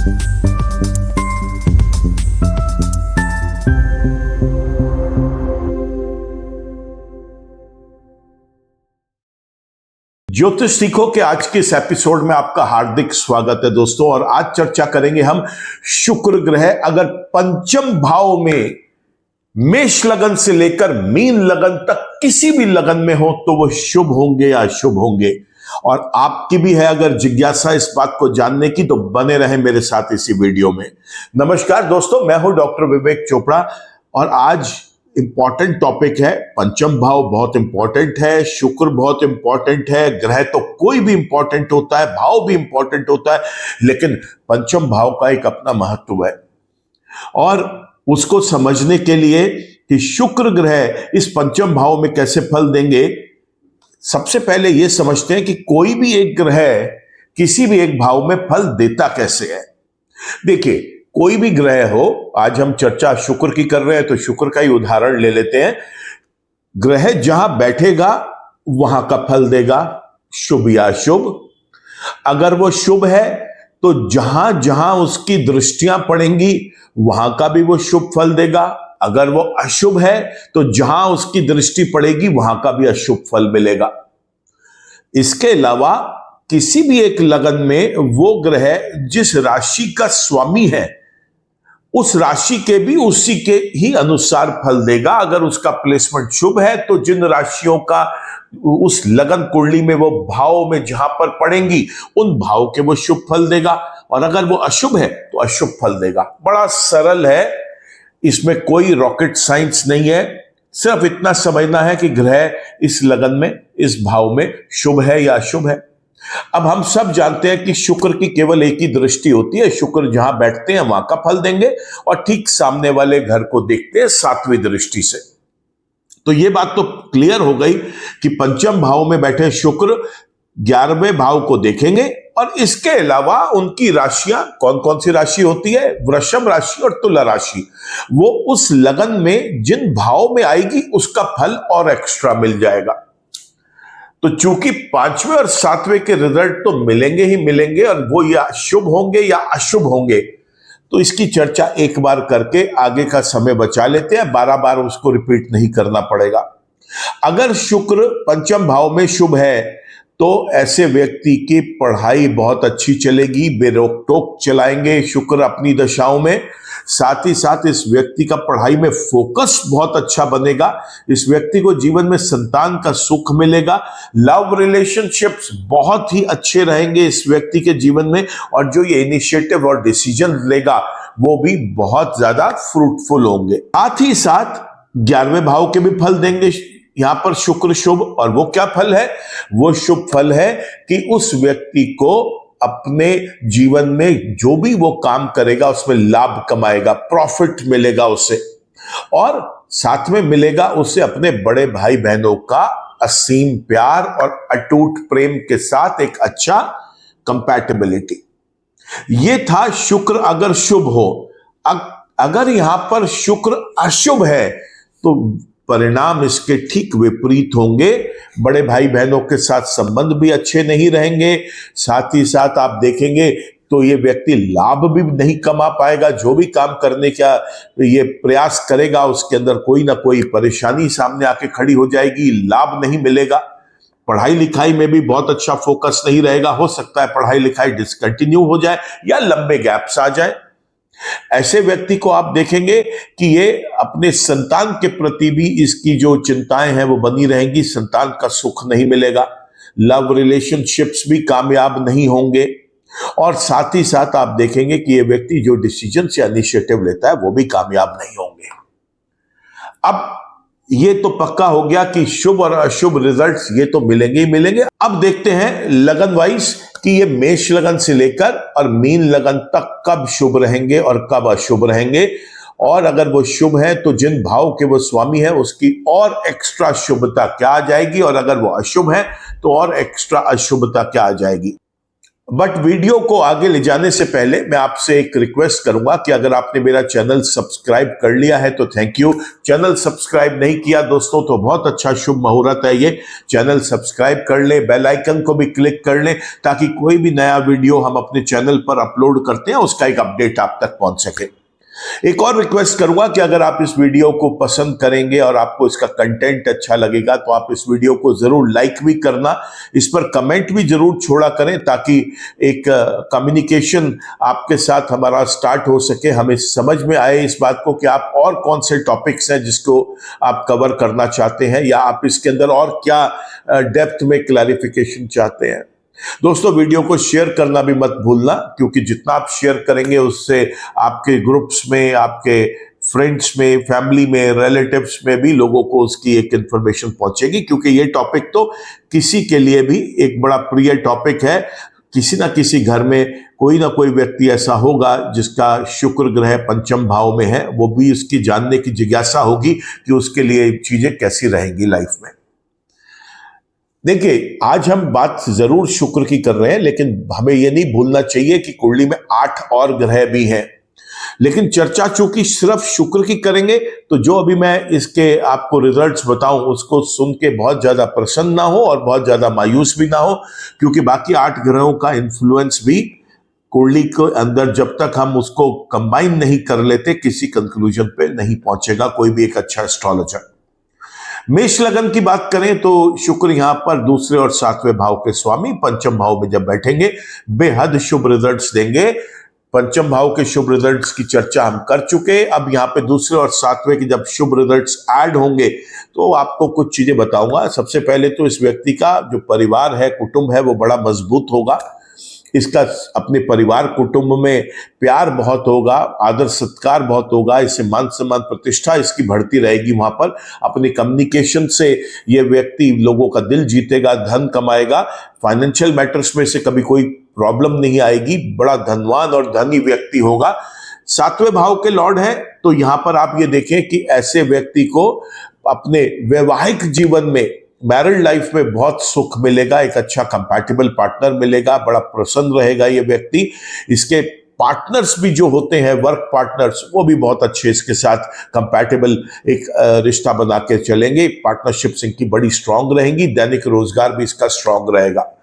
ज्योतिष सीखो के आज के इस एपिसोड में आपका हार्दिक स्वागत है दोस्तों। और आज चर्चा करेंगे हम शुक्र ग्रह अगर पंचम भाव में मेष लगन से लेकर मीन लगन तक किसी भी लगन में हो तो वो शुभ होंगे या अशुभ होंगे। और आपकी भी है अगर जिज्ञासा इस बात को जानने की तो बने रहें मेरे साथ इसी वीडियो में। नमस्कार दोस्तों, मैं हूं डॉक्टर विवेक चोपड़ा और आज इंपॉर्टेंट टॉपिक है। पंचम भाव बहुत इंपॉर्टेंट है, शुक्र बहुत इंपॉर्टेंट है, ग्रह तो कोई भी इंपॉर्टेंट होता है, भाव भी इंपॉर्टेंट होता है, लेकिन पंचम भाव का एक अपना महत्व है। और उसको समझने के लिए कि शुक्र ग्रह इस पंचम भाव में कैसे फल देंगे, सबसे पहले यह समझते हैं कि कोई भी एक ग्रह किसी भी एक भाव में फल देता कैसे है। देखिए, कोई भी ग्रह हो, आज हम चर्चा शुक्र की कर रहे हैं तो शुक्र का ही उदाहरण ले लेते हैं। ग्रह जहां बैठेगा वहां का फल देगा, शुभ या अशुभ। अगर वो शुभ है तो जहां जहां उसकी दृष्टियां पड़ेंगी वहां का भी वो शुभ फल देगा। अगर वो अशुभ है तो जहां उसकी दृष्टि पड़ेगी वहां का भी अशुभ फल मिलेगा। इसके अलावा किसी भी एक लगन में वो ग्रह जिस राशि का स्वामी है उस राशि के भी उसी के ही अनुसार फल देगा। अगर उसका प्लेसमेंट शुभ है तो जिन राशियों का उस लगन कुंडली में वो भाव में जहां पर पड़ेंगी उन भाव के वो शुभ फल देगा, और अगर वो अशुभ है तो अशुभ फल देगा। बड़ा सरल है, इसमें कोई रॉकेट साइंस नहीं है। सिर्फ इतना समझना है कि ग्रह इस लगन में इस भाव में शुभ है या अशुभ है। अब हम सब जानते हैं कि शुक्र की केवल एक ही दृष्टि होती है, शुक्र जहां बैठते हैं वहां का फल देंगे, और ठीक सामने वाले घर को देखते हैं सातवीं दृष्टि से। तो यह बात तो क्लियर हो गई कि पंचम भाव में बैठे शुक्र 11वें भाव को देखेंगे, और इसके अलावा उनकी राशियां कौन कौन सी राशि होती है, वृषभ राशि और तुला राशि, वो उस लगन में जिन भाव में आएगी उसका फल और एक्स्ट्रा मिल जाएगा। तो चूंकि 5वें और 7वें के रिजल्ट तो मिलेंगे ही मिलेंगे, और वो या शुभ होंगे या अशुभ होंगे, तो इसकी चर्चा एक बार करके आगे का समय बचा लेते हैं, 12 बार उसको रिपीट नहीं करना पड़ेगा। अगर शुक्र पंचम भाव में शुभ है तो ऐसे व्यक्ति की पढ़ाई बहुत अच्छी चलेगी, बेरोक टोक चलाएंगे शुक्र अपनी दशाओं में। साथ ही साथ इस व्यक्ति का पढ़ाई में फोकस बहुत अच्छा बनेगा, इस व्यक्ति को जीवन में संतान का सुख मिलेगा, लव रिलेशनशिप्स बहुत ही अच्छे रहेंगे इस व्यक्ति के जीवन में, और जो ये इनिशिएटिव और डिसीजन लेगा वो भी बहुत ज्यादा फ्रूटफुल होंगे। साथ ही साथ 11वें भाव के भी फल देंगे यहां पर शुक्र शुभ, और वो क्या फल है, वो शुभ फल है कि उस व्यक्ति को अपने जीवन में जो भी वो काम करेगा उसमें लाभ कमाएगा, प्रॉफिट मिलेगा उसे, और साथ में मिलेगा उसे अपने बड़े भाई बहनों का असीम प्यार और अटूट प्रेम के साथ एक अच्छा कंपैटिबिलिटी। ये था शुक्र अगर शुभ हो। अगर यहां पर शुक्र अशुभ है तो परिणाम इसके ठीक विपरीत होंगे। बड़े भाई बहनों के साथ संबंध भी अच्छे नहीं रहेंगे, साथ ही साथ आप देखेंगे तो ये व्यक्ति लाभ भी नहीं कमा पाएगा। जो भी काम करने का ये प्रयास करेगा उसके अंदर कोई ना कोई परेशानी सामने आके खड़ी हो जाएगी, लाभ नहीं मिलेगा। पढ़ाई लिखाई में भी बहुत अच्छा फोकस नहीं रहेगा, हो सकता है पढ़ाई लिखाई डिसकंटिन्यू हो जाए या लंबे गैप्स आ जाए। ऐसे व्यक्ति को आप देखेंगे कि ये अपने संतान के प्रति भी इसकी जो चिंताएं हैं वो बनी रहेंगी, संतान का सुख नहीं मिलेगा, लव रिलेशनशिप्स भी कामयाब नहीं होंगे, और साथ ही साथ आप देखेंगे कि ये व्यक्ति जो डिसीजन या इनिशिएटिव लेता है वो भी कामयाब नहीं होंगे। अब ये तो पक्का हो गया कि शुभ और अशुभ रिजल्ट्स ये तो मिलेंगे ही मिलेंगे। अब देखते हैं लगन वाइज कि ये मेष लगन से लेकर और मीन लगन तक कब शुभ रहेंगे और कब अशुभ रहेंगे, और अगर वो शुभ है तो जिन भाव के वो स्वामी है उसकी और एक्स्ट्रा शुभता क्या आ जाएगी, और अगर वो अशुभ है तो और एक्स्ट्रा अशुभता क्या आ जाएगी। बट वीडियो को आगे ले जाने से पहले मैं आपसे एक रिक्वेस्ट करूंगा कि अगर आपने मेरा चैनल सब्सक्राइब कर लिया है तो थैंक यू। चैनल सब्सक्राइब नहीं किया दोस्तों तो बहुत अच्छा शुभ मुहूर्त है ये, चैनल सब्सक्राइब कर ले, बेल आइकन को भी क्लिक कर ले ताकि कोई भी नया वीडियो हम अपने चैनल पर अपलोड करते हैं उसका एक अपडेट आप तक पहुंच सके। एक और रिक्वेस्ट करूंगा कि अगर आप इस वीडियो को पसंद करेंगे और आपको इसका कंटेंट अच्छा लगेगा तो आप इस वीडियो को जरूर लाइक भी करना, इस पर कमेंट भी जरूर छोड़ा करें ताकि एक कम्युनिकेशन आपके साथ हमारा स्टार्ट हो सके, हमें समझ में आए इस बात को कि आप और कौन से टॉपिक्स हैं जिसको आप कवर करना चाहते हैं या आप इसके अंदर और क्या डेप्थ में क्लैरिफिकेशन चाहते हैं। दोस्तों वीडियो को शेयर करना भी मत भूलना, क्योंकि जितना आप शेयर करेंगे उससे आपके ग्रुप्स में, आपके फ्रेंड्स में, फैमिली में, रिलेटिव्स में भी लोगों को उसकी एक इंफॉर्मेशन पहुंचेगी, क्योंकि ये टॉपिक तो किसी के लिए भी एक बड़ा प्रिय टॉपिक है। किसी ना किसी घर में कोई ना कोई व्यक्ति ऐसा होगा जिसका शुक्र ग्रह पंचम भाव में है, वो भी उसकी जानने की जिज्ञासा होगी कि उसके लिए चीजें कैसी रहेंगी लाइफ में। देखिए आज हम बात जरूर शुक्र की कर रहे हैं, लेकिन हमें यह नहीं भूलना चाहिए कि कुंडली में 8 और ग्रह भी हैं। लेकिन चर्चा चूंकि सिर्फ शुक्र की करेंगे तो जो अभी मैं इसके आपको रिजल्ट्स बताऊं उसको सुन के बहुत ज्यादा प्रसन्न ना हो और बहुत ज्यादा मायूस भी ना हो, क्योंकि बाकी 8 ग्रहों का इन्फ्लुएंस भी कुंडली के अंदर जब तक हम उसको कंबाइन नहीं कर लेते किसी कंक्लूजन पे नहीं पहुंचेगा कोई भी एक अच्छा एस्ट्रोलॉजर। मेष लगन की बात करें तो शुक्र यहां पर दूसरे और 7वें भाव के स्वामी पंचम भाव में जब बैठेंगे बेहद शुभ रिजल्ट्स देंगे। पंचम भाव के शुभ रिजल्ट्स की चर्चा हम कर चुके, अब यहां पे दूसरे और 7वें के जब शुभ रिजल्ट्स ऐड होंगे तो आपको कुछ चीजें बताऊंगा। सबसे पहले तो इस व्यक्ति का जो परिवार है, कुटुंब है, वो बड़ा मजबूत होगा। इसका अपने परिवार कुटुंब में प्यार बहुत होगा, आदर सत्कार बहुत होगा, इससे मान सम्मान प्रतिष्ठा इसकी बढ़ती रहेगी। वहां पर अपने कम्युनिकेशन से ये व्यक्ति लोगों का दिल जीतेगा, धन कमाएगा, फाइनेंशियल मैटर्स में से कभी कोई प्रॉब्लम नहीं आएगी, बड़ा धनवान और धनी व्यक्ति होगा। 7वें भाव के लॉर्ड है तो यहां पर आप ये देखें कि ऐसे व्यक्ति को अपने वैवाहिक जीवन में, मैरिड लाइफ में बहुत सुख मिलेगा, एक अच्छा कंपैटिबल पार्टनर मिलेगा, बड़ा प्रसन्न रहेगा ये व्यक्ति। इसके पार्टनर्स भी जो होते हैं, वर्क पार्टनर्स, वो भी बहुत अच्छे इसके साथ कंपैटिबल एक रिश्ता बना के चलेंगे। पार्टनरशिप्स इनकी बड़ी स्ट्रांग रहेंगी, दैनिक रोजगार भी इसका स्ट्रांग रहेगा।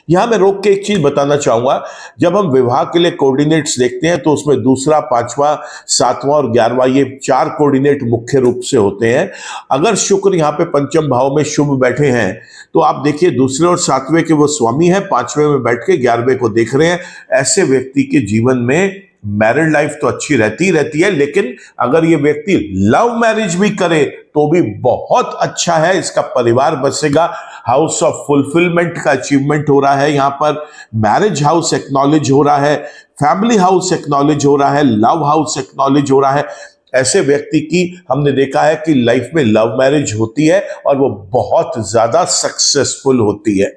यहां मैं रोक के एक चीज बताना चाहूंगा, जब हम विवाह के लिए कोऑर्डिनेट्स देखते हैं तो उसमें दूसरा, 5वां, 7वां और 11वां ये 4 कोऑर्डिनेट मुख्य रूप से होते हैं। अगर शुक्र यहां पे पंचम भाव में शुभ बैठे हैं तो आप देखिए दूसरे और 7वें के वो स्वामी है, 5वें में बैठ के 11वें को देख रहे हैं। ऐसे व्यक्ति के जीवन में मैरिड लाइफ तो अच्छी रहती है, लेकिन अगर ये व्यक्ति लव मैरिज भी करे तो भी बहुत अच्छा है, इसका परिवार बसेगा। हाउस ऑफ फुलफिलमेंट का अचीवमेंट हो रहा है, यहां पर मैरिज हाउस एक्नॉलेज हो रहा है, फैमिली हाउस एक्नॉलेज हो रहा है, लव हाउस एक्नॉलेज हो रहा है। ऐसे व्यक्ति की हमने देखा है कि लाइफ में लव मैरिज होती है और वो बहुत ज्यादा सक्सेसफुल होती है।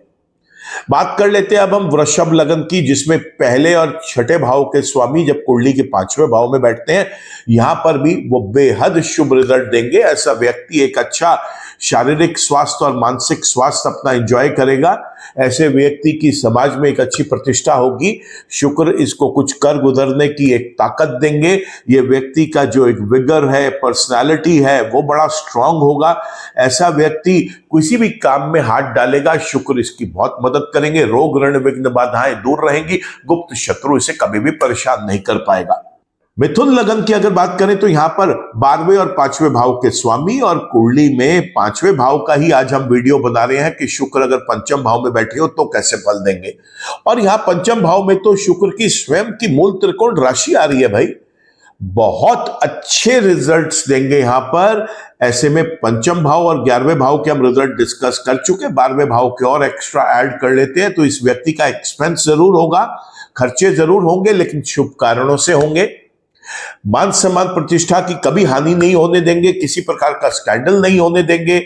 बात कर लेते हैं अब हम वृषभ लगन की, जिसमें पहले और 6ठे भाव के स्वामी जब कुंडली के 5वें भाव में बैठते हैं, यहां पर भी वो बेहद शुभ रिजल्ट देंगे। ऐसा व्यक्ति एक अच्छा शारीरिक स्वास्थ्य और मानसिक स्वास्थ्य अपना एंजॉय करेगा। ऐसे व्यक्ति की समाज में एक अच्छी प्रतिष्ठा होगी। शुक्र इसको कुछ कर गुजरने की एक ताकत देंगे। ये व्यक्ति का जो एक विगर है, पर्सनालिटी है, वो बड़ा स्ट्रांग होगा। ऐसा व्यक्ति किसी भी काम में हाथ डालेगा, शुक्र इसकी बहुत मदद करेंगे। रोग ऋण विघ्न बाधाएं दूर रहेंगी, गुप्त शत्रु इसे कभी भी परेशान नहीं कर पाएगा। मिथुन लगन की अगर बात करें तो यहां पर 12वें और 5वें भाव के स्वामी, और कुंडली में 5वें भाव का ही आज हम वीडियो बना रहे हैं कि शुक्र अगर पंचम भाव में बैठे हो तो कैसे फल देंगे। और यहां पंचम भाव में तो शुक्र की स्वयं की मूल त्रिकोण राशि आ रही है भाई, बहुत अच्छे रिजल्ट्स देंगे यहां पर। ऐसे में पंचम भाव और 11वें भाव के हम रिजल्ट डिस्कस कर चुके, 12वें भाव के और एक्स्ट्रा ऐड कर लेते हैं तो इस व्यक्ति का एक्सपेंस जरूर होगा, खर्चे जरूर होंगे, लेकिन शुभ कारणों से होंगे। मान सम्मान प्रतिष्ठा की कभी हानि नहीं होने देंगे, किसी प्रकार का स्कैंडल नहीं होने देंगे,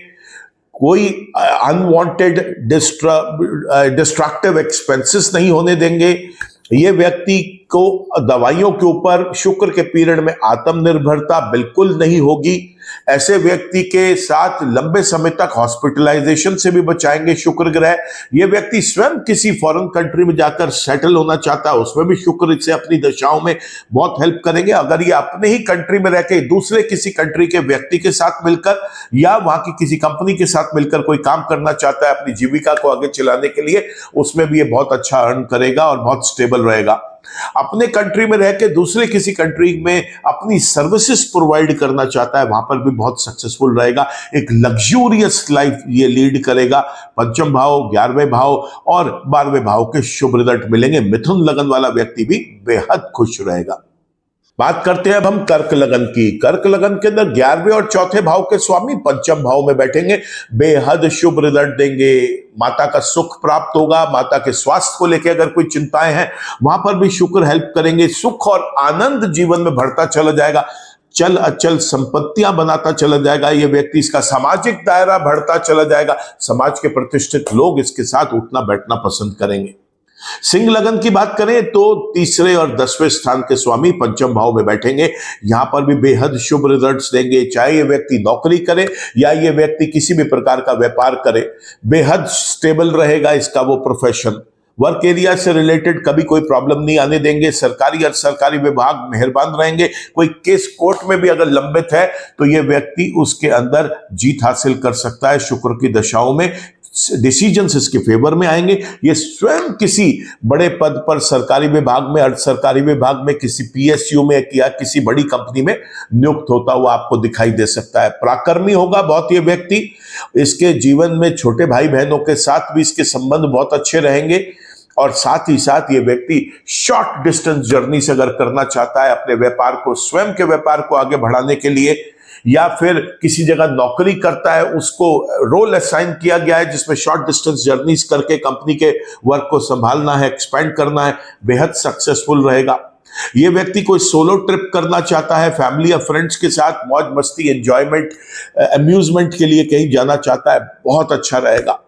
कोई अनवांटेड डिस्ट्रक्टिव एक्सपेंसेस नहीं होने देंगे। ये व्यक्ति को दवाइयों के ऊपर शुक्र के पीरियड में आत्मनिर्भरता बिल्कुल नहीं होगी। ऐसे व्यक्ति के साथ लंबे समय तक हॉस्पिटलाइजेशन से भी बचाएंगे शुक्र ग्रह। यह व्यक्ति स्वयं किसी फॉरेन कंट्री में जाकर सेटल होना चाहता है, उसमें भी शुक्र से अपनी दशाओं में बहुत हेल्प करेंगे। अगर ये अपने ही कंट्री में रहकर दूसरे किसी कंट्री के व्यक्ति के साथ मिलकर या वहां की किसी कंपनी के साथ मिलकर कोई काम करना चाहता है अपनी जीविका को आगे चलाने के लिए, उसमें भी ये बहुत अच्छा अर्न करेगा और बहुत स्टेबल रहेगा। अपने कंट्री में रह के दूसरे किसी कंट्री में अपनी सर्विसेज प्रोवाइड करना चाहता है, वहां पर भी बहुत सक्सेसफुल रहेगा। एक लग्जूरियस लाइफ ये लीड करेगा। पंचम भाव, 11वें भाव और 12वें भाव के शुभ रिजल्ट मिलेंगे। मिथुन लगन वाला व्यक्ति भी बेहद खुश रहेगा। बात करते हैं अब हम कर्क लगन की। कर्क लगन के अंदर 11वें और 4थे भाव के स्वामी पंचम भाव में बैठेंगे, बेहद शुभ रिजल्ट देंगे। माता का सुख प्राप्त होगा। माता के स्वास्थ्य को लेकर अगर कोई चिंताएं हैं, वहां पर भी शुक्र हेल्प करेंगे। सुख और आनंद जीवन में बढ़ता चला जाएगा। चल अचल संपत्तियां बनाता चला जाएगा ये व्यक्ति। इसका सामाजिक दायरा बढ़ता चला जाएगा। समाज के प्रतिष्ठित लोग इसके साथ उठना बैठना पसंद करेंगे। सिंह लगन की बात करें तो 3रे और 10वें स्थान के स्वामी पंचम भाव में बैठेंगे। यहां पर भी बेहद शुभ रिजल्ट्स देंगे। चाहे ये व्यक्ति नौकरी करे या ये व्यक्ति किसी भी प्रकार का व्यापार करे, बेहद स्टेबल रहेगा इसका वो प्रोफेशन। वर्क एरिया से रिलेटेड कभी कोई प्रॉब्लम नहीं आने देंगे। सरकारी और सरकारी विभाग मेहरबान रहेंगे। कोई केस कोर्ट में भी अगर लंबित है तो ये व्यक्ति उसके अंदर जीत हासिल कर सकता है। शुक्र की दशाओं में डिसीजंस इसके फेवर में आएंगे। ये स्वयं किसी बड़े पद पर सरकारी विभाग में, अर्ध सरकारी विभाग में, किसी पीएसयू में या किसी बड़ी कंपनी में नियुक्त होता हुआ आपको दिखाई दे सकता है। पराक्रमी होगा बहुत ये व्यक्ति। इसके जीवन में छोटे भाई बहनों के साथ भी इसके संबंध बहुत अच्छे रहेंगे। और साथ ही साथ ये व्यक्ति शॉर्ट डिस्टेंस जर्नी से अगर करना चाहता है अपने व्यापार को, स्वयं के व्यापार को आगे बढ़ाने के लिए, या फिर किसी जगह नौकरी करता है, उसको रोल असाइन किया गया है जिसमें शॉर्ट डिस्टेंस जर्नीज करके कंपनी के वर्क को संभालना है, एक्सपेंड करना है, बेहद सक्सेसफुल रहेगा। ये व्यक्ति कोई सोलो ट्रिप करना चाहता है, फैमिली या फ्रेंड्स के साथ मौज मस्ती, एंजॉयमेंट, अम्यूजमेंट के लिए कहीं जाना चाहता है, बहुत अच्छा रहेगा।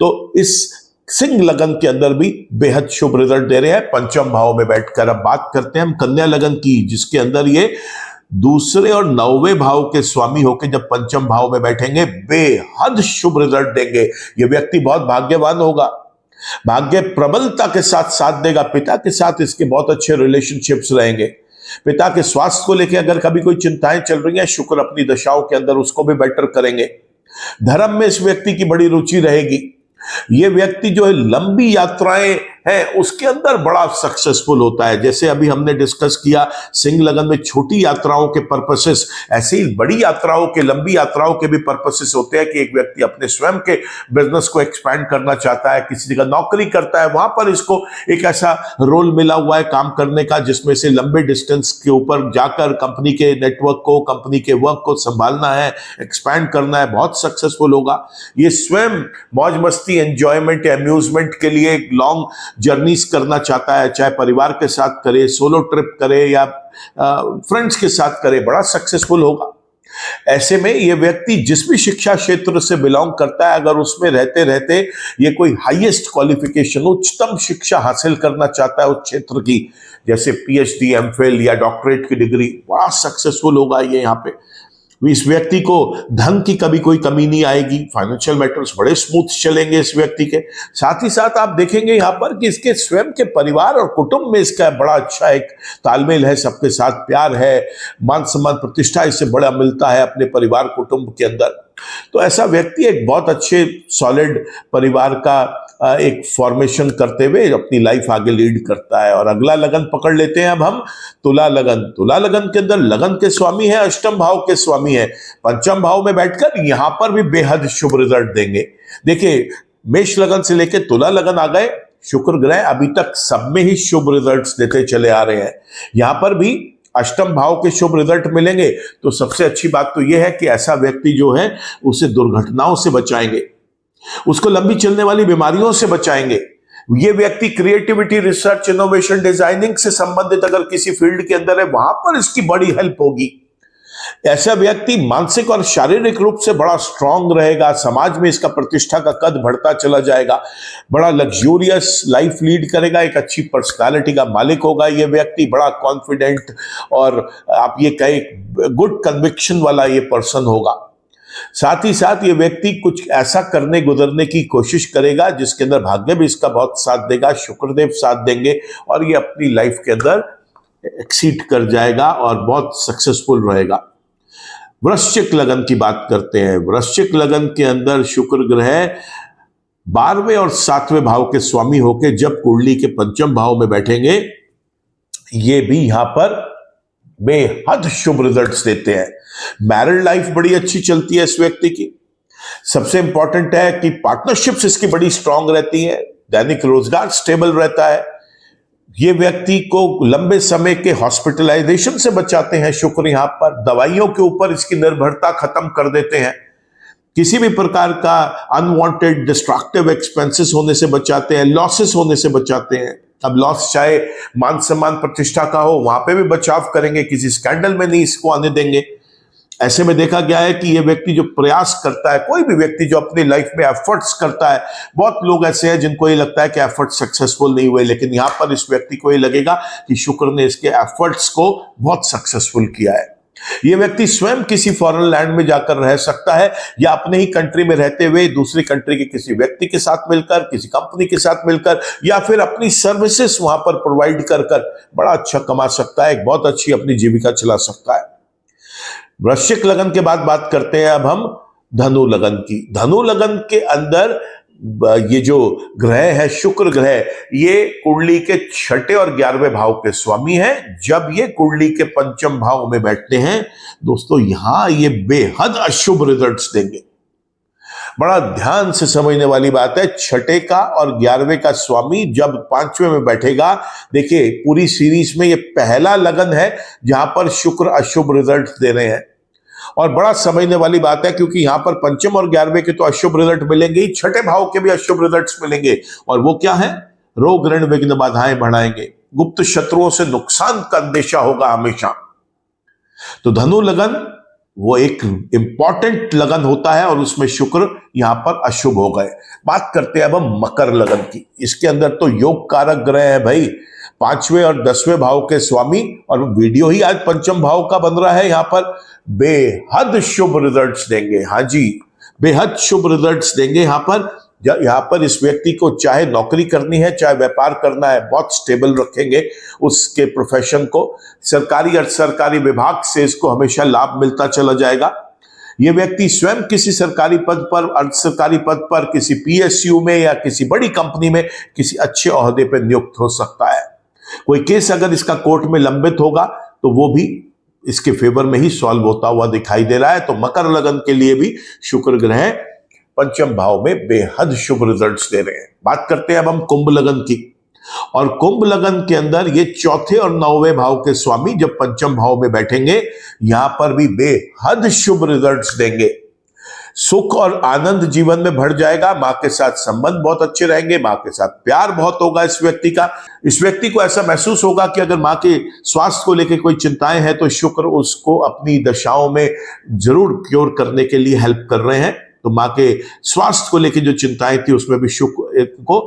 तो इस सिंह लगन के अंदर भी बेहद शुभ रिजल्ट दे रहे हैं पंचम भाव में बैठकर। अब बात करते हैं हम कन्या लगन की, जिसके अंदर ये 2रे और 9वें भाव के स्वामी होकर जब पंचम भाव में बैठेंगे, बेहद शुभ रिजल्ट देंगे। ये व्यक्ति बहुत भाग्यवान होगा। भाग्य प्रबलता के साथ साथ देगा। पिता के साथ इसके बहुत अच्छे रिलेशनशिप्स रहेंगे। पिता के स्वास्थ्य को लेकर अगर कभी कोई चिंताएं चल रही हैं, शुक्र अपनी दशाओं के अंदर उसको भी बेटर करेंगे। धर्म में इस व्यक्ति की बड़ी रुचि रहेगी। ये व्यक्ति जो है लंबी यात्राएं है उसके अंदर बड़ा सक्सेसफुल होता है। जैसे अभी हमने डिस्कस किया सिंह लगन में छोटी यात्राओं के पर्पसेस, ऐसे ही बड़ी यात्राओं के, लंबी यात्राओं के भी पर्पसेस होते हैं कि एक व्यक्ति अपने स्वयं के बिजनेस को एक्सपैंड करना चाहता है, किसी जगह नौकरी करता है, वहां पर इसको एक ऐसा रोल मिला हुआ है काम करने का जिसमें से लंबे डिस्टेंस के ऊपर जाकर कंपनी के नेटवर्क को, कंपनी के वर्क को संभालना है, एक्सपैंड करना है, बहुत सक्सेसफुल होगा। ये स्वयं मौज मस्ती, एंजॉयमेंट, अम्यूजमेंट के लिए लॉन्ग जर्नीज करना चाहता है, चाहे परिवार के साथ करे, सोलो ट्रिप करे या फ्रेंड्स के साथ करे, बड़ा सक्सेसफुल होगा। ऐसे में ये व्यक्ति जिस भी शिक्षा क्षेत्र से बिलोंग करता है, अगर उसमें रहते रहते ये कोई हाईएस्ट क्वालिफिकेशन, उच्चतम शिक्षा हासिल करना चाहता है उस क्षेत्र की, जैसे पीएचडी, एमफिल या डॉक्टरेट की डिग्री, बड़ा सक्सेसफुल होगा ये। यहाँ पे इस व्यक्ति को धन की कभी कोई कमी नहीं आएगी। फाइनेंशियल मैटर्स बड़े स्मूथ चलेंगे इस व्यक्ति के। साथ ही साथ आप देखेंगे यहाँ पर कि इसके स्वयं के परिवार और कुटुंब में इसका बड़ा अच्छा एक तालमेल है, सबके साथ प्यार है, मान सम्मान प्रतिष्ठा इससे बड़ा मिलता है अपने परिवार कुटुंब के अंदर। तो ऐसा व्यक्ति एक बहुत अच्छे सॉलिड परिवार का एक फॉर्मेशन करते हुए अपनी लाइफ आगे लीड करता है। और अगला लगन पकड़ लेते हैं अब हम, तुला लगन। तुला लगन के अंदर लगन के स्वामी है, अष्टम भाव के स्वामी है, पंचम भाव में बैठकर यहां पर भी बेहद शुभ रिजल्ट देंगे। देखिए मेष लगन से लेकर तुला लगन आ गए, शुक्र ग्रह अभी तक सब में ही शुभ रिजल्ट्स देते चले आ रहे हैं। यहां पर भी अष्टम भाव के शुभ रिजल्ट मिलेंगे। तो सबसे अच्छी बात तो यह है कि ऐसा व्यक्ति जो है उसे दुर्घटनाओं से बचाएंगे, उसको लंबी चलने वाली बीमारियों से बचाएंगे। ये व्यक्ति क्रिएटिविटी, रिसर्च, इनोवेशन, डिजाइनिंग से संबंधित अगर किसी फील्ड के अंदर है, वहां पर इसकी बड़ी हेल्प होगी। ऐसा व्यक्ति मानसिक और शारीरिक रूप से बड़ा स्ट्रांग रहेगा, समाज में इसका प्रतिष्ठा का कद बढ़ता चला जाएगा, बड़ा लग्जूरियस लाइफ लीड करेगा, एक अच्छी पर्सनालिटी का मालिक होगा ये व्यक्ति, बड़ा कॉन्फिडेंट और आप ये कहें गुड कन्विक्शन वाला ये पर्सन होगा। साथ ही साथ ये व्यक्ति कुछ ऐसा करने गुजरने की कोशिश करेगा जिसके अंदर भाग्य भी इसका बहुत साथ देगा, शुक्रदेव साथ देंगे और ये अपनी लाइफ के अंदर एक्सीड कर जाएगा और बहुत सक्सेसफुल रहेगा। वृश्चिक लगन की बात करते हैं। वृश्चिक लगन के अंदर शुक्र ग्रह 12वें और 7वें भाव के स्वामी होकर जब कुंडली के पंचम भाव में बैठेंगे, ये भी यहां पर बेहद शुभ रिजल्ट्स देते हैं। मैरिड लाइफ बड़ी अच्छी चलती है इस व्यक्ति की। सबसे इंपॉर्टेंट है कि पार्टनरशिप्स इसकी बड़ी स्ट्रांग रहती है, दैनिक रोजगार स्टेबल रहता है। ये व्यक्ति को लंबे समय के हॉस्पिटलाइजेशन से बचाते हैं शुक्र, यहां पर दवाइयों के ऊपर इसकी निर्भरता खत्म कर देते हैं, किसी भी प्रकार का अनवांटेड डिस्ट्रक्टिव एक्सपेंसेस होने से बचाते हैं, लॉसेस होने से बचाते हैं। अब लॉस चाहे मान सम्मान प्रतिष्ठा का हो, वहां पे भी बचाव करेंगे, किसी स्कैंडल में नहीं इसको आने देंगे। ऐसे में देखा गया है कि ये व्यक्ति जो प्रयास करता है, कोई भी व्यक्ति जो अपनी लाइफ में एफर्ट्स करता है, बहुत लोग ऐसे हैं जिनको ये लगता है कि एफर्ट सक्सेसफुल नहीं हुए, लेकिन यहां पर इस व्यक्ति को ये लगेगा कि शुक्र ने इसके एफर्ट्स को बहुत सक्सेसफुल किया है। ये व्यक्ति स्वयं किसी फॉरेन लैंड में जाकर रह सकता है या अपने ही कंट्री में रहते हुए दूसरी कंट्री के किसी व्यक्ति के साथ मिलकर, किसी कंपनी के साथ मिलकर, या फिर अपनी सर्विसेज वहां पर प्रोवाइड कर बड़ा अच्छा कमा सकता है, एक बहुत अच्छी अपनी जीविका चला सकता है। वृश्चिक लगन के बाद बात करते हैं अब हम धनु लगन की। धनु लगन के अंदर ये जो ग्रह है शुक्र ग्रह, ये कुंडली के 6ठे और 11वें भाव के स्वामी है। जब ये कुंडली के पंचम भाव में बैठते हैं दोस्तों, यहां ये बेहद अशुभ रिजल्ट्स देंगे। बड़ा ध्यान से समझने वाली बात है, 6ठे का और 11वें का स्वामी जब 5वें में बैठेगा, देखिए पूरी सीरीज में ये पहला लगन है जहां पर शुक्र अशुभ रिजल्ट दे रहे हैं। और बड़ा समझने वाली बात है क्योंकि यहां पर पंचम और 11वें के तो अशुभ रिजल्ट मिलेंगे ही, 6ठे भाव के भी अशुभ रिजल्ट्स मिलेंगे। और वो क्या है? रोग ऋण विघ्न बाधाएं बढ़ाएंगे, गुप्त शत्रुओं से नुकसान का अंदेशा होगा हमेशा। तो धनु लगन वो एक इंपॉर्टेंट लगन होता है और उसमें शुक्र यहां पर अशुभ हो गए। बात करते हैं अब हम मकर लगन की। इसके अंदर तो योग कारक ग्रह है भाई, 5वें और 10वें भाव के स्वामी, और वीडियो ही आज पंचम भाव का बन रहा है। यहां पर बेहद शुभ रिजल्ट्स देंगे। हाँ जी, बेहद शुभ रिजल्ट्स देंगे यहां पर इस व्यक्ति को चाहे नौकरी करनी है, चाहे व्यापार करना है, बहुत स्टेबल रखेंगे उसके प्रोफेशन को। सरकारी अर्ध सरकारी विभाग से इसको हमेशा लाभ मिलता चला जाएगा। ये व्यक्ति स्वयं किसी सरकारी पद पर, अर्ध सरकारी पद पर, किसी पीएसयू में या किसी बड़ी कंपनी में किसी अच्छे ओहदे पर नियुक्त हो सकता है। कोई केस अगर इसका कोर्ट में लंबित होगा तो वो भी इसके फेवर में ही सॉल्व होता हुआ दिखाई दे रहा है। तो मकर लगन के लिए भी शुक्र ग्रह पंचम भाव में बेहद शुभ रिजल्ट्स दे रहे हैं। बात करते हैं अब हम कुंभ लगन की। और कुंभ लगन के अंदर ये 4थे और 9वें भाव के स्वामी जब पंचम भाव में बैठेंगे, यहां पर भी बेहद शुभ रिजल्ट्स देंगे। सुख और आनंद जीवन में बढ़ जाएगा, मां के साथ संबंध बहुत अच्छे रहेंगे, मां के साथ प्यार बहुत होगा इस व्यक्ति का। इस व्यक्ति को ऐसा महसूस होगा कि अगर मां के स्वास्थ्य को लेकर कोई चिंताएं हैं तो शुक्र उसको अपनी दशाओं में जरूर क्योर करने के लिए हेल्प कर रहे हैं। तो मां के स्वास्थ्य को लेकर जो चिंताएं थी उसमें भी शुक्र को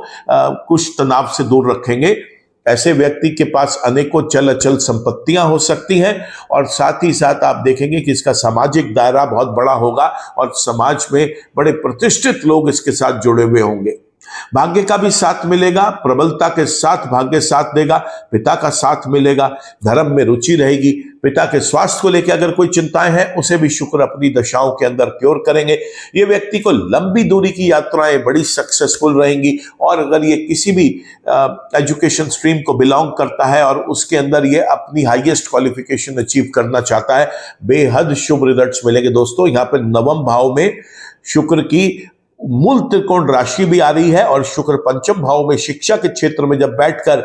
कुछ तनाव से दूर रखेंगे। ऐसे व्यक्ति के पास अनेकों चल अचल संपत्तियां हो सकती हैं और साथ ही साथ आप देखेंगे कि इसका सामाजिक दायरा बहुत बड़ा होगा और समाज में बड़े प्रतिष्ठित लोग इसके साथ जुड़े हुए होंगे। भाग्य का भी साथ मिलेगा, प्रबलता के साथ भाग्य साथ देगा, पिता का साथ मिलेगा, धर्म में रुचि रहेगी, पिता के स्वास्थ्य को लेकर अगर कोई चिंताएं हैं उसे भी शुक्र अपनी दशाओं के अंदर क्योर करेंगे। ये व्यक्ति को लंबी दूरी की यात्राएं बड़ी सक्सेसफुल रहेंगी और अगर ये किसी भी एजुकेशन स्ट्रीम को बिलोंग करता है और उसके अंदर ये अपनी हाईएस्ट क्वालिफिकेशन अचीव करना चाहता है, बेहद शुभ रिजल्ट्स मिलेंगे। दोस्तों यहाँ पर 9वें भाव में शुक्र की मूल त्रिकोण राशि भी आ रही है और शुक्र पंचम भाव में शिक्षा के क्षेत्र में जब बैठकर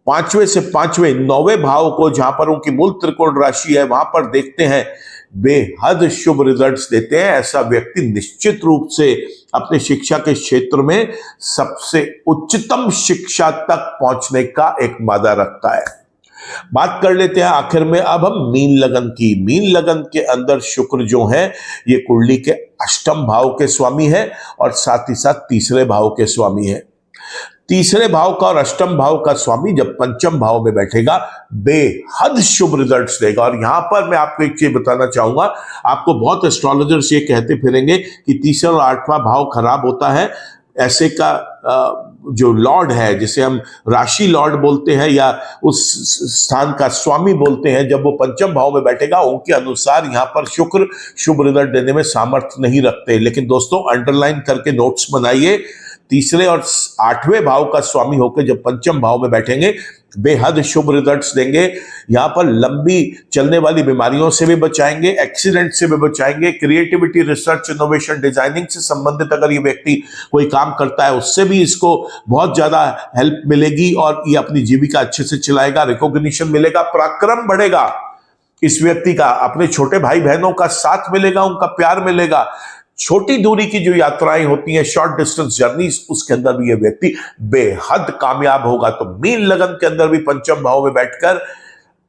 5वें से 5वें 9वें भाव को जहां पर उनकी मूल त्रिकोण राशि है वहां पर देखते हैं, बेहद शुभ रिजल्ट्स देते हैं। ऐसा व्यक्ति निश्चित रूप से अपने शिक्षा के क्षेत्र में सबसे उच्चतम शिक्षा तक पहुंचने का एक मादा रखता है। बात कर लेते हैं आखिर में अब हम मीन लगन की। मीन लगन के अंदर शुक्र जो है ये कुंडली के अष्टम भाव के स्वामी है और साथ ही साथ तीसरे भाव के स्वामी है। तीसरे भाव का और अष्टम भाव का स्वामी जब पंचम भाव में बैठेगा बेहद शुभ रिजल्ट्स देगा। और यहां पर मैं आपको एक चीज बताना चाहूंगा, आपको बहुत एस्ट्रोलॉजर्स ये कहते फिरेंगे कि तीसरा और आठवां भाव खराब होता है। ऐसे का जो लॉर्ड है, जिसे हम राशि लॉर्ड बोलते हैं या उस स्थान का स्वामी बोलते हैं, जब वो पंचम भाव में बैठेगा उनके अनुसार यहां पर शुक्र शुभ रिजल्ट देने में सामर्थ्य नहीं रखते। लेकिन दोस्तों अंडरलाइन करके नोट्स बनाइए, तीसरे और आठवें भाव का स्वामी होकर जब पंचम भाव में बैठेंगे बेहद शुभ रिजल्ट्स देंगे। यहां पर लंबी चलने वाली बीमारियों से भी बचाएंगे, एक्सीडेंट से भी बचाएंगे, क्रिएटिविटी, रिसर्च, इनोवेशन, डिजाइनिंग से संबंधित अगर ये व्यक्ति कोई काम करता है उससे भी इसको बहुत ज्यादा हेल्प मिलेगी और ये अपनी जीविका अच्छे से चलाएगा, रिकॉग्निशन मिलेगा, पराक्रम बढ़ेगा इस व्यक्ति का, अपने छोटे भाई बहनों का साथ मिलेगा, उनका प्यार मिलेगा। छोटी दूरी की जो यात्राएं होती हैं, शॉर्ट डिस्टेंस जर्नीज, उसके अंदर भी ये व्यक्ति बेहद कामयाब होगा। तो मीन लगन के अंदर भी पंचम भाव में बैठकर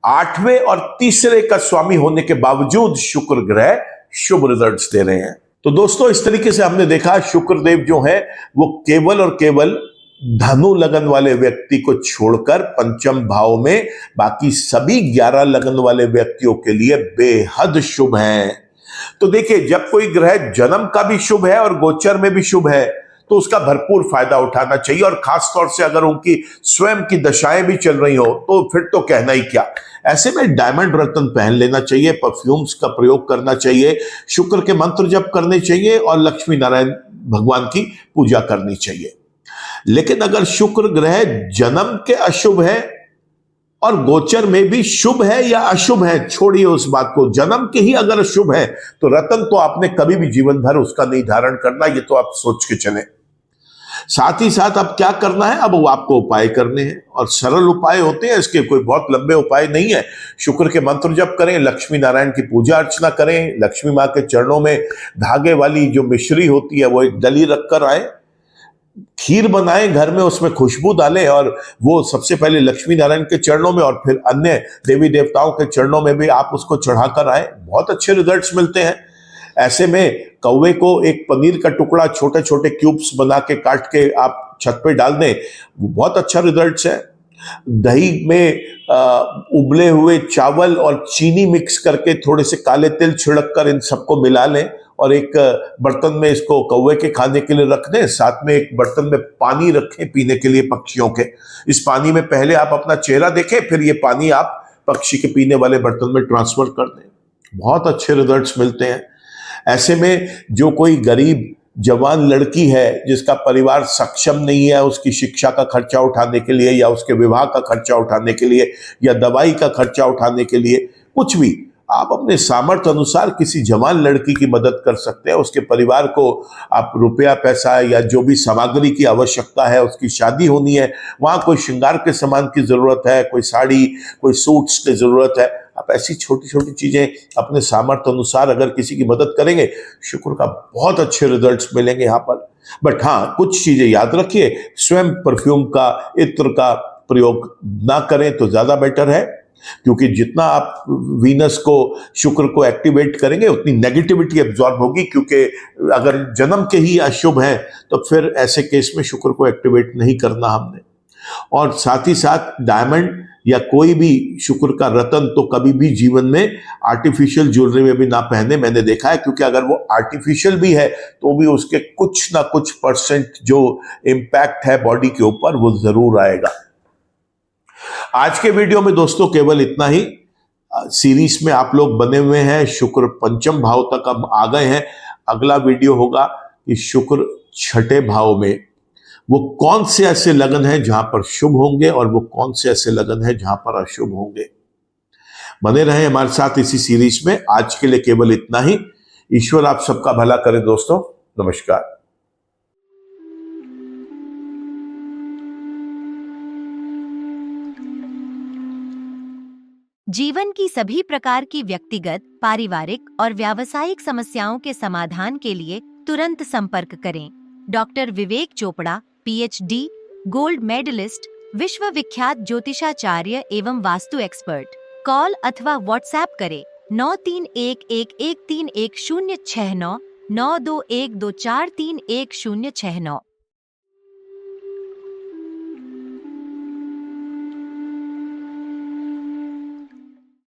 आठवें और तीसरे का स्वामी होने के बावजूद शुक्र ग्रह शुभ रिजल्ट्स दे रहे हैं। तो दोस्तों इस तरीके से हमने देखा शुक्रदेव जो है वो केवल और केवल धनु लगन वाले व्यक्ति को छोड़कर पंचम भाव में बाकी सभी 11 लगन वाले व्यक्तियों के लिए बेहद शुभ हैं। तो देखिए, जब कोई ग्रह जन्म का भी शुभ है और गोचर में भी शुभ है तो उसका भरपूर फायदा उठाना चाहिए। और खास तौर से अगर उनकी स्वयं की दशाएं भी चल रही हो तो फिर तो कहना ही क्या। ऐसे में डायमंड रत्न पहन लेना चाहिए, परफ्यूम्स का प्रयोग करना चाहिए, शुक्र के मंत्र जप करने चाहिए और लक्ष्मी नारायण भगवान की पूजा करनी चाहिए। लेकिन अगर शुक्र ग्रह जन्म के अशुभ है और गोचर में भी शुभ है या अशुभ है, छोड़िए उस बात को, जन्म के ही अगर शुभ है तो रत्न तो आपने कभी भी जीवन भर उसका नहीं धारण करना, ये तो आप सोच के चलें। साथ ही साथ अब क्या करना है, अब वो आपको उपाय करने हैं और सरल उपाय होते हैं, इसके कोई बहुत लंबे उपाय नहीं है। शुक्र के मंत्र जप करें, लक्ष्मी नारायण की पूजा अर्चना करें, लक्ष्मी माँ के चरणों में धागे वाली जो मिश्री होती है वो एक डली रखकर आए, खीर बनाएं घर में, उसमें खुशबू डालें और वो सबसे पहले लक्ष्मी नारायण के चरणों में और फिर अन्य देवी देवताओं के चरणों में भी आप उसको चढ़ाकर आए, बहुत अच्छे रिजल्ट्स मिलते हैं। ऐसे में कौवे को एक पनीर का टुकड़ा छोटे छोटे क्यूब्स बना के काट के आप छत पे डाल दें, बहुत अच्छा रिजल्ट्स है। दही में उबले हुए चावल और चीनी मिक्स करके थोड़े से काले तिल छिड़क कर इन सबको मिला लें और एक बर्तन में इसको कौवे के खाने के लिए रख दें। साथ में एक बर्तन में पानी रखें पीने के लिए पक्षियों के। इस पानी में पहले आप अपना चेहरा देखें, फिर ये पानी आप पक्षी के पीने वाले बर्तन में ट्रांसफर कर दें, बहुत अच्छे रिजल्ट्स मिलते हैं। ऐसे में जो कोई गरीब जवान लड़की है जिसका परिवार सक्षम नहीं है उसकी शिक्षा का खर्चा उठाने के लिए या उसके विवाह का खर्चा उठाने के लिए या दवाई का खर्चा उठाने के लिए, कुछ भी आप अपने सामर्थ्य अनुसार किसी जवान लड़की की मदद कर सकते हैं। उसके परिवार को आप रुपया पैसा या जो भी सामग्री की आवश्यकता है, उसकी शादी होनी है, वहां कोई श्रृंगार के सामान की जरूरत है, कोई साड़ी, कोई सूट्स की जरूरत है, आप ऐसी छोटी छोटी चीजें अपने सामर्थ्य अनुसार अगर किसी की मदद करेंगे, शुक्र का बहुत अच्छे रिजल्ट्स मिलेंगे यहाँ पर। बट हाँ, कुछ चीजें याद रखिए, स्वयं परफ्यूम का, इत्र का प्रयोग ना करें तो ज्यादा बेटर है, क्योंकि जितना आप वीनस को, शुक्र को एक्टिवेट करेंगे उतनी नेगेटिविटी एब्जॉर्ब होगी। क्योंकि अगर जन्म के ही अशुभ है तो फिर ऐसे केस में शुक्र को एक्टिवेट नहीं करना हमने। और साथ ही साथ डायमंड या कोई भी शुक्र का रतन तो कभी भी जीवन में आर्टिफिशियल ज्वेलरी में भी ना पहने, मैंने देखा है, क्योंकि अगर वो आर्टिफिशियल भी है तो भी उसके कुछ ना कुछ परसेंट जो इम्पैक्ट है बॉडी के ऊपर वो जरूर आएगा। आज के वीडियो में दोस्तों केवल इतना ही। सीरीज में आप लोग बने हुए हैं, शुक्र पंचम भाव तक अब आ गए हैं। अगला वीडियो होगा कि शुक्र छठे भाव में वो कौन से ऐसे लगन हैं जहां पर शुभ होंगे और वो कौन से ऐसे लगन हैं जहां पर अशुभ होंगे। बने रहें हमारे साथ इसी सीरीज में। आज के लिए केवल इतना ही। ईश्वर आप सबका भला करे दोस्तों। नमस्कार। जीवन की सभी प्रकार की व्यक्तिगत, पारिवारिक और व्यावसायिक समस्याओं के समाधान के लिए तुरंत संपर्क करें। डॉक्टर विवेक चोपड़ा, PhD, गोल्ड मेडलिस्ट, विश्व विख्यात ज्योतिषाचार्य एवं वास्तु एक्सपर्ट। कॉल अथवा व्हाट्सएप करें 9311131069 9212431069।